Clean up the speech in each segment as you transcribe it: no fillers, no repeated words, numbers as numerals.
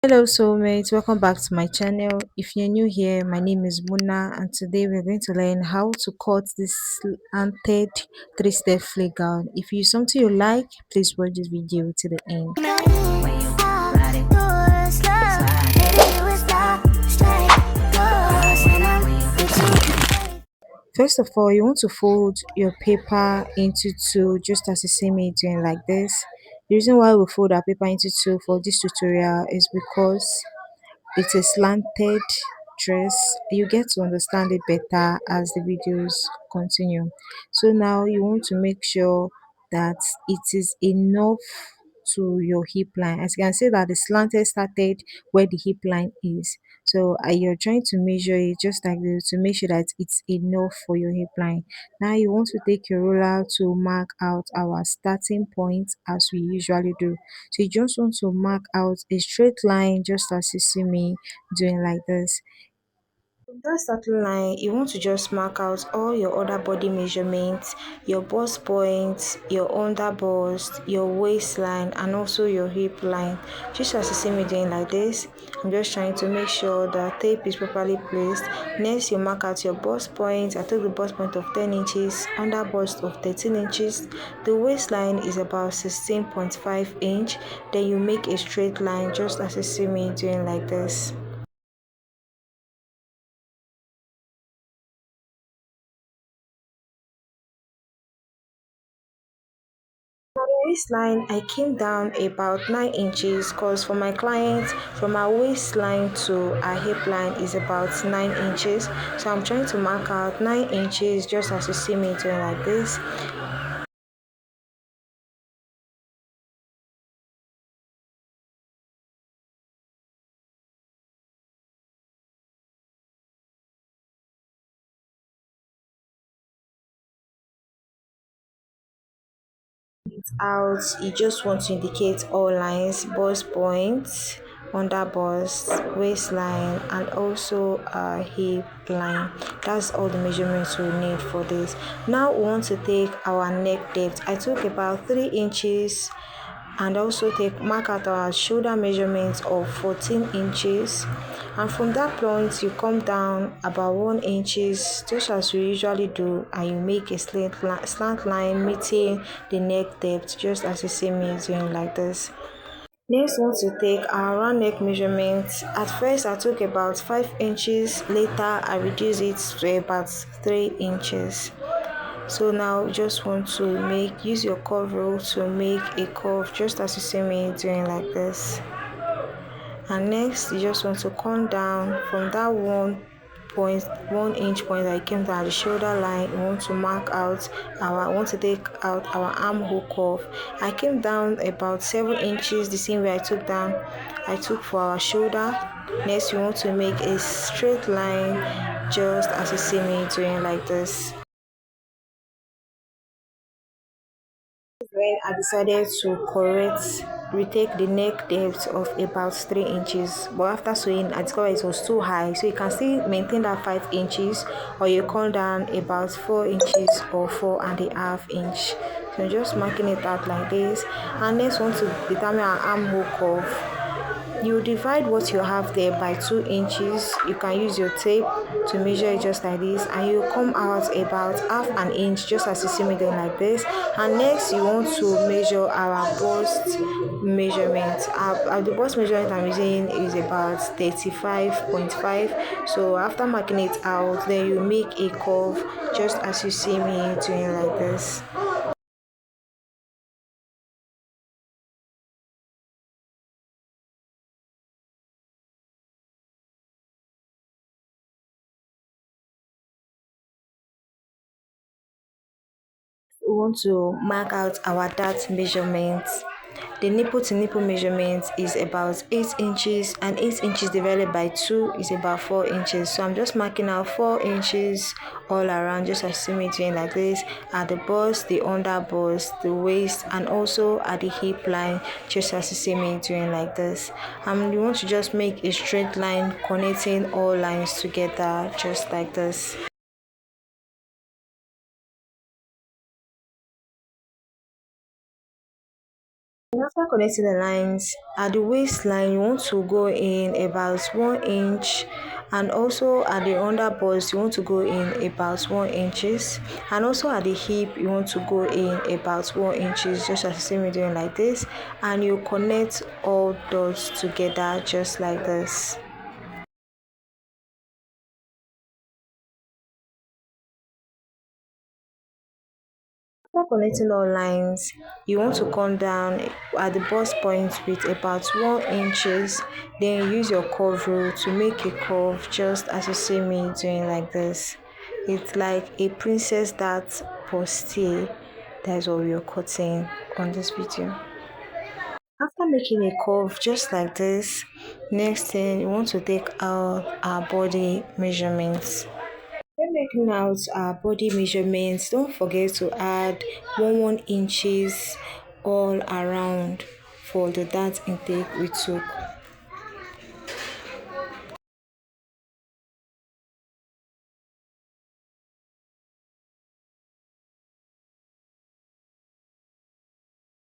Hello soulmates, welcome back to my channel. If you're new here, my name is Muna and today we're going to learn how to cut this slanted three-step flick gown. If you something you like, please watch this video to the end. First of all, you want to fold your paper into two just as you see me doing like this. The reason why we fold our paper into two for this tutorial is because it's a slanted dress. You get to understand it better as the videos continue. So now you want to make sure that it is enough to your hip line. As you can see that the slanted started where the hip line is. So you're trying to measure it just like this to make sure that it's enough for your hip line. Now you want to take your ruler to mark out our starting point as we usually do. So you just want to mark out a straight line just as you see me doing like this. From that starting line, you want to just mark out all your other body measurements, your bust point, your under bust, your waistline, and also your hip line. Just as you see me doing like this, I'm just trying to make sure the tape is properly placed. Next, you mark out your bust point. I took the bust point of 10 inches, under bust of 13 inches. The waistline is about 16.5 inch. Then you make a straight line just as you see me doing like this. For the waistline, I came down about 9 inches because for my client, from our waistline to our hip line is about 9 inches. So I'm trying to mark out 9 inches just as you see me doing like this. Out, you just want to indicate all lines, bust points, under bust, waistline, and also hip line. That's all the measurements we need for this. Now we want to take our neck depth. I took about 3 inches and also take mark out our shoulder measurements of 14 inches, and from that point you come down about 1 inches just as we usually do, and you make a slant line meeting the neck depth just as you see me doing like this. Next, we want to take our round neck measurements. At first I took about 5 inches, later I reduced it to about 3 inches. So now you just want to use your curve rule to make a curve just as you see me doing like this. And next you just want to come down from that 1.1 inch point that I came down at the shoulder line. You want to mark out I want to take out our armhole curve. I came down about 7 inches, the same way I took for our shoulder. Next you want to make a straight line just as you see me doing like this. When I decided to retake the neck depth of about 3 inches, but after sewing I discovered it was too high, so you can still maintain that 5 inches, or you come down about 4 inches or 4.5 inch. So just marking it out like this. And next want to determine our armhole curve. You divide what you have there by 2 inches. You can use your tape to measure it just like this, and you come out about half an inch just as you see me doing like this. And next you want to measure our bust measurement. The bust measurement I'm using is about 35.5. So after marking it out, then you make a curve just as you see me doing like this. We want to mark out our dart measurements. The nipple to nipple measurement is about 8 inches, and 8 inches divided by 2 is about 4 inches. So I'm just marking out 4 inches all around just as you see me doing like this, at the bust, the under bust, the waist, and also at the hip line just as you see me doing like this. And you want to just make a straight line connecting all lines together just like this. After connecting the lines at the waistline, you want to go in about 1 inch, and also at the under bust you want to go in about 1 inches, and also at the hip you want to go in about 1 inches, just as the same way doing like this, and you connect all dots together just like this. After connecting all lines, you want to come down at the bust point with about 1 inches. Then you use your curve rule to make a curve just as you see me doing like this. It's like a princess that postie. That's what we are cutting on this video. After making a curve just like this, next thing you want to take out our body measurements. When making out our body measurements, don't forget to add 1 inches all around for the dart intake we took.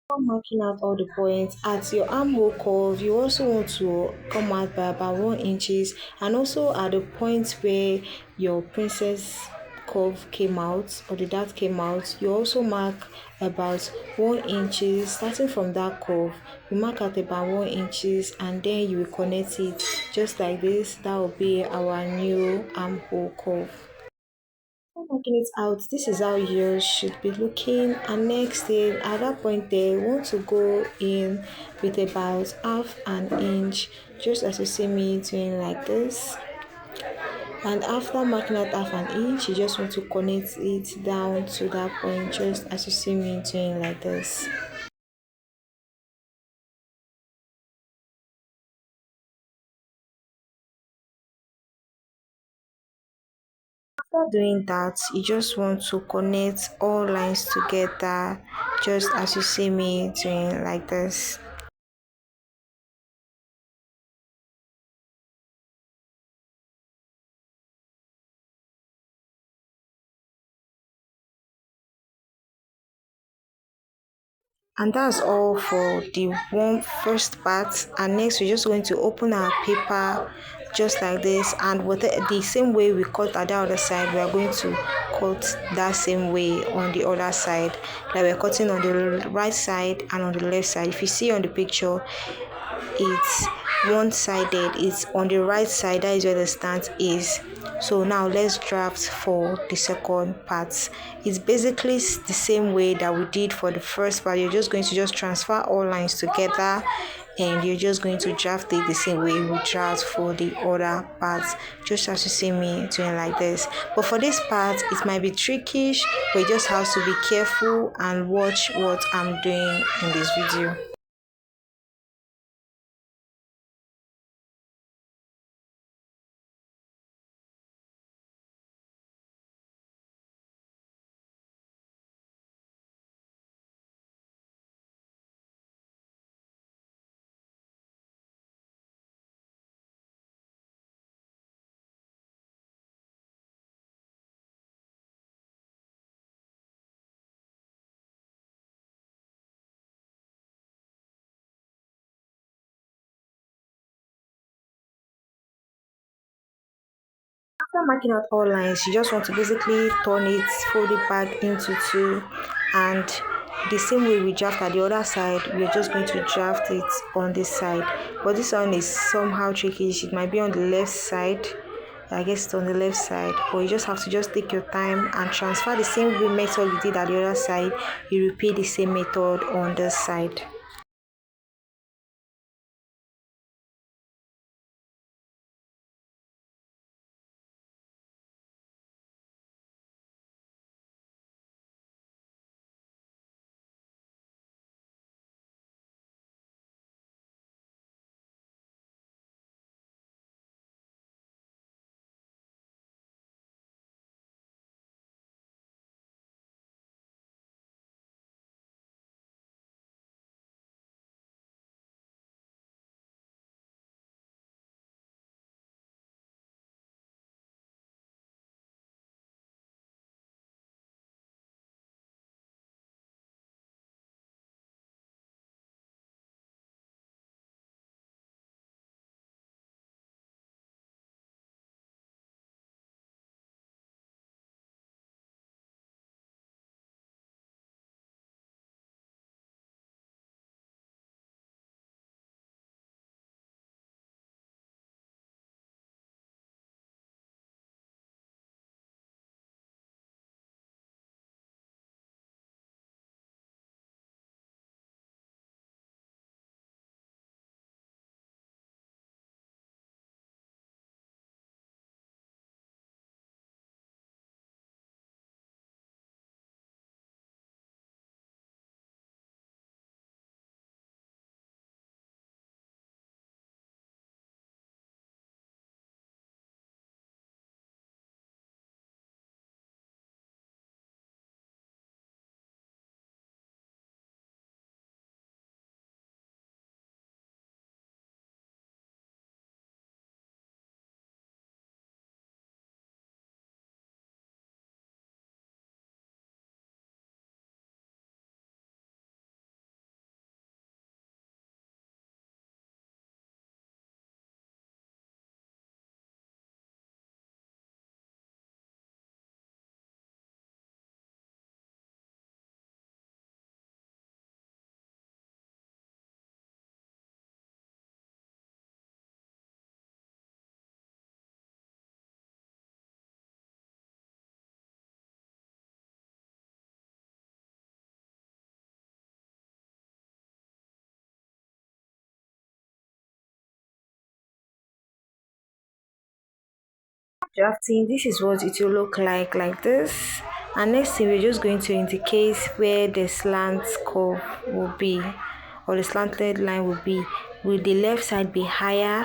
After marking out all the points at your armhole curve, you also want to come out by about 1 inches, and also at the point where your princess curve came out or the dart came out, you also mark about 1 inches. Starting from that curve, you mark out about 1 inches, and then you will connect it just like this. That will be our new armhole curve. After marking it out, this is how yours should be looking. And next thing, at that point there, you want to go in with about half an inch, just as you see me doing like this. And after marking out half an inch, you just want to connect it down to that point, just as you see me doing like this. After doing that, you just want to connect all lines together, just as you see me doing like this. And that's all for the one first part. And next we're just going to open our paper just like this, and with the same way we cut at the other side, we are going to cut that same way on the other side, like we're cutting on the right side and on the left side. If you see on the picture, it's one-sided, it's on the right side, that is where the stance is. So now let's draft for the second part. It's basically the same way that we did for the first part. You're just going to just transfer all lines together, and you're just going to draft it the same way we draft for the other parts, just as you see me doing like this. But for this part it might be trickish, but you just have to be careful and watch what I'm doing in this video. After marking out all lines, you just want to basically turn it, fold it back into two, and the same way we draft at the other side, we're just going to draft it on this side. But this one is somehow tricky. It might be on the left side. I guess it's on the left side, but you just have to just take your time and transfer the same way method you did at the other side. You repeat the same method on this side. Drafting, this is what it will look like this. And next thing, we're just going to indicate where the slant curve will be, or the slanted line will be. Will the left side be higher,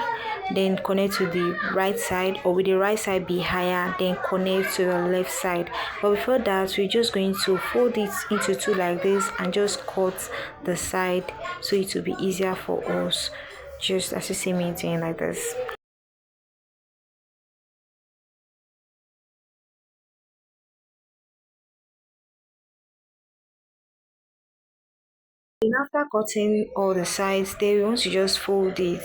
then connect to the right side, or will the right side be higher, then connect to the left side? But before that, we're just going to fold it into two like this and just cut the side so it will be easier for us, just as you see me doing like this. And after cutting all the sides, then we want to just fold it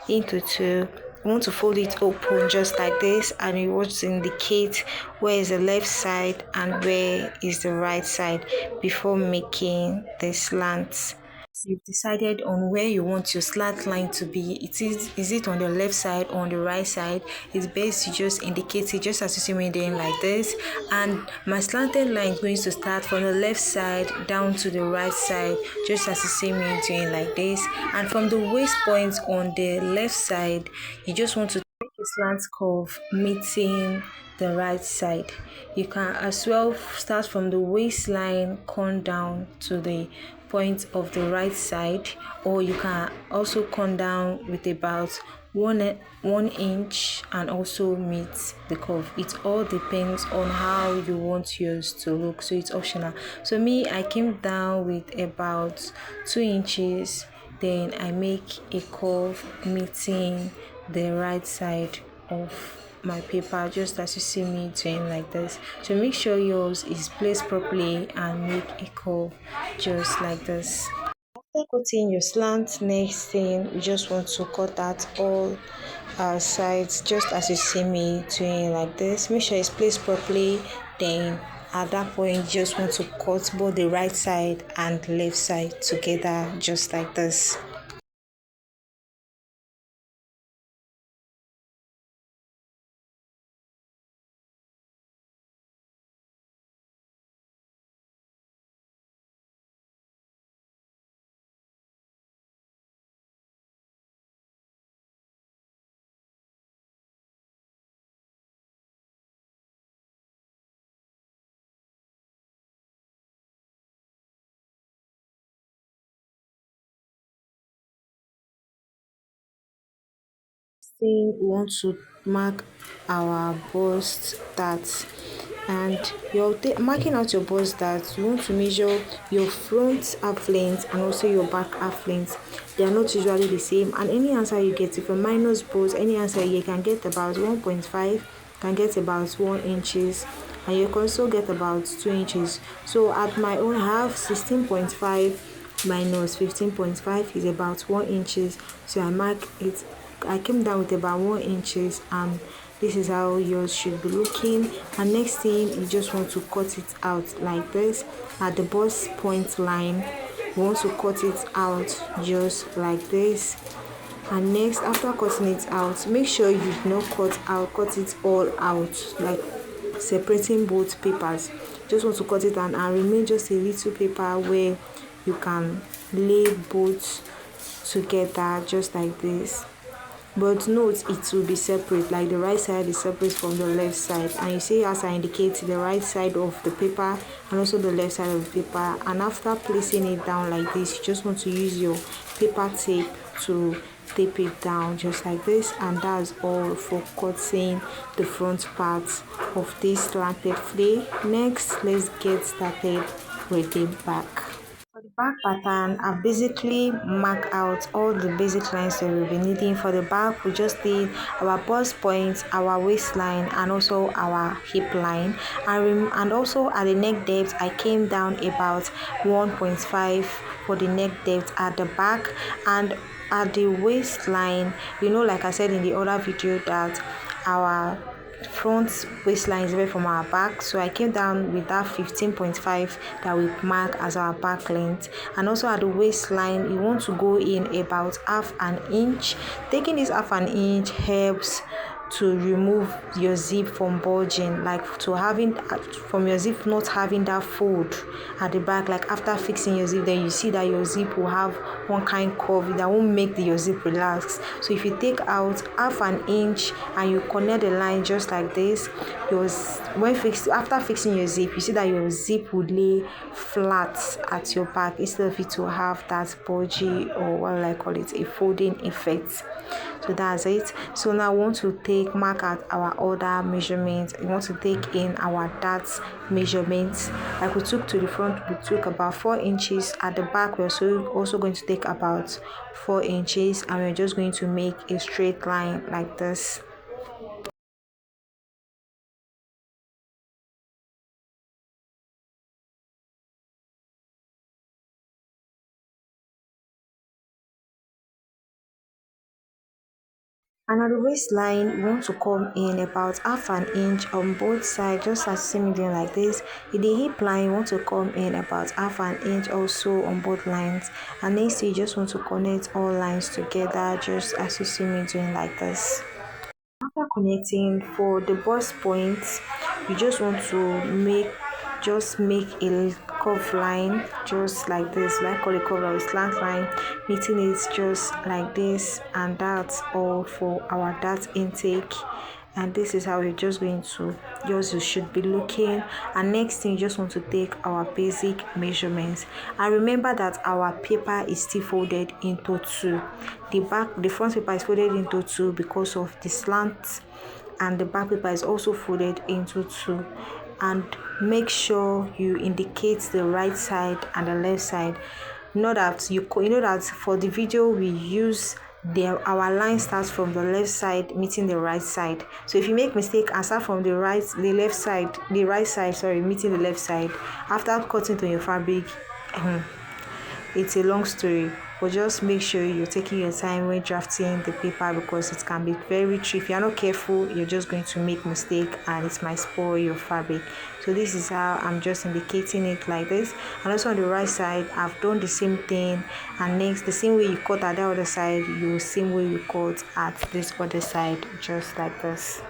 into two. We want to fold it open just like this, and we want to indicate where is the left side and where is the right side before making the slants. You've decided on where you want your slant line to be. Is it on the left side or on the right side? It's best to just indicate it just as you see me doing like this. And my slanted line is going to start from the left side down to the right side, just as you see me doing like this. And from the waist point on the left side, you just want to take a slant curve meeting the right side. You can as well start from the waistline, come down to the point of the right side, or you can also come down with about 1 inch and also meet the curve. It all depends on how you want yours to look, so it's optional. So me, I came down with about 2 inches, then I make a curve meeting the right side of my paper, just as you see me doing like this. So make sure yours is placed properly and make a curve just like this. After cutting your slant, next thing we just want to cut out all our sides, just as you see me doing like this. Make sure it's placed properly, then at that point you just want to cut both the right side and left side together just like this. Thing we want to mark our bust that, and you're marking out your bust that you want to measure your front half length and also your back half length. They are not usually the same, and any answer you get, if you minus both, any answer you can get about 1.5, can get about 1 inches, and you can also get about 2 inches. So at my own, I have 16.5 minus 15.5 is about 1 inches, so I mark it. I came down with about 1 inches, and this is how yours should be looking. And next thing, you just want to cut it out like this at the bust point line. You want to cut it out just like this. And next, after cutting it out, make sure you do not cut it all out, like separating both papers. Just want to cut it and remain just a little paper where you can lay both together just like this. But note, it will be separate, like the right side is separate from the left side, and you see as I indicate the right side of the paper and also the left side of the paper. And after placing it down like this, you just want to use your paper tape to tape it down just like this. And that's all for cutting the front part of this slanted flay. Next, let's get started with the back. For the back pattern, I've basically marked out all the basic lines that we'll be needing. For the back, we just need our bust point, our waistline, and also our hip line. And also at the neck depth, I came down about 1.5 for the neck depth at the back. And at the waistline, like I said in the other video, that our front waistline is away from our back, so I came down with that 15.5 that we mark as our back length. And also at the waistline, you want to go in about half an inch. Taking this half an inch helps to remove your zip from bulging, like to having from your zip not having that fold at the back. Like after fixing your zip, then you see that your zip will have one kind curve that won't make your zip relax. So if you take out half an inch and you connect the line just like this, after fixing your zip, you see that your zip would lay flat at your back instead of it to have that bulgy, or what will I call it, a folding effect. So that's it. So now we want to mark out our other measurements. We want to take in our darts measurements. Like we took to the front, we took about 4 inches. At the back, we're also going to take about 4 inches, and we're just going to make a straight line like this. And at the waistline, we want to come in about half an inch on both sides, just as similar like this. In the hip line, you want to come in about half an inch also on both lines. And next, you just want to connect all lines together, just as you see me doing like this. After connecting, for the bust points, you just want to make a curve line just like this. Like call it curve line, slant line, meeting it just like this, and that's all for our dart intake. And this is how we're just going to you should be looking. And next thing, you just want to take our basic measurements, and remember that our paper is still folded into two. The front paper is folded into two because of the slant, and the back paper is also folded into two. And make sure you indicate the right side and the left side. You know that for the video we use our line starts from the left side meeting the right side. So if you make mistake and start from the right side, sorry, meeting the left side, after cutting to your fabric, it's a long story. But just make sure you're taking your time when drafting the paper, because it can be very tricky. If you're not careful, you're just going to make mistake and it might spoil your fabric. So this is how I'm just indicating it like this. And also on the right side, I've done the same thing. And next, the same way you cut at the other side, same way you cut at this other side, just like this.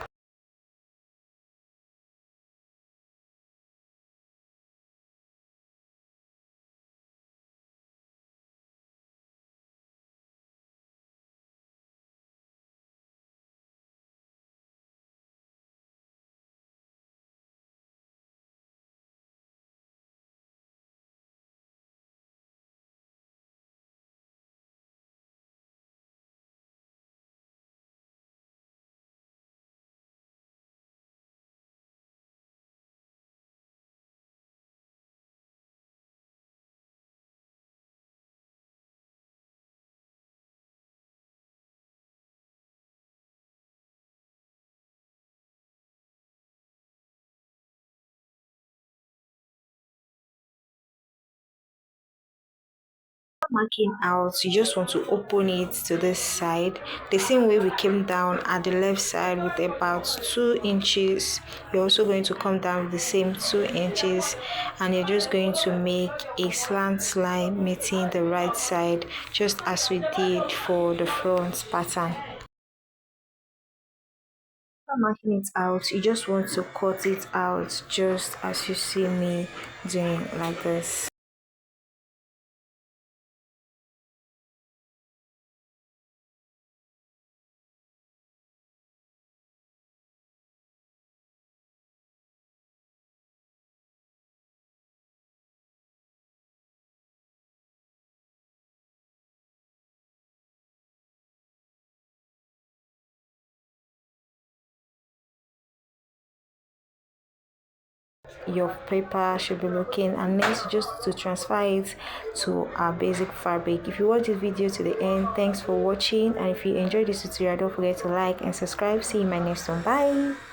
Marking out, you just want to open it to this side the same way we came down at the left side with about 2 inches. You're also going to come down with the same 2 inches, and you're just going to make a slant line meeting the right side, just as we did for the front pattern. After marking it out, you just want to cut it out just as you see me doing like this. Your paper should be looking, and next just to transfer it to our basic fabric. If you watch this video to the end, thanks for watching, and if you enjoyed this tutorial, don't forget to like and subscribe. See you in my next one. Bye.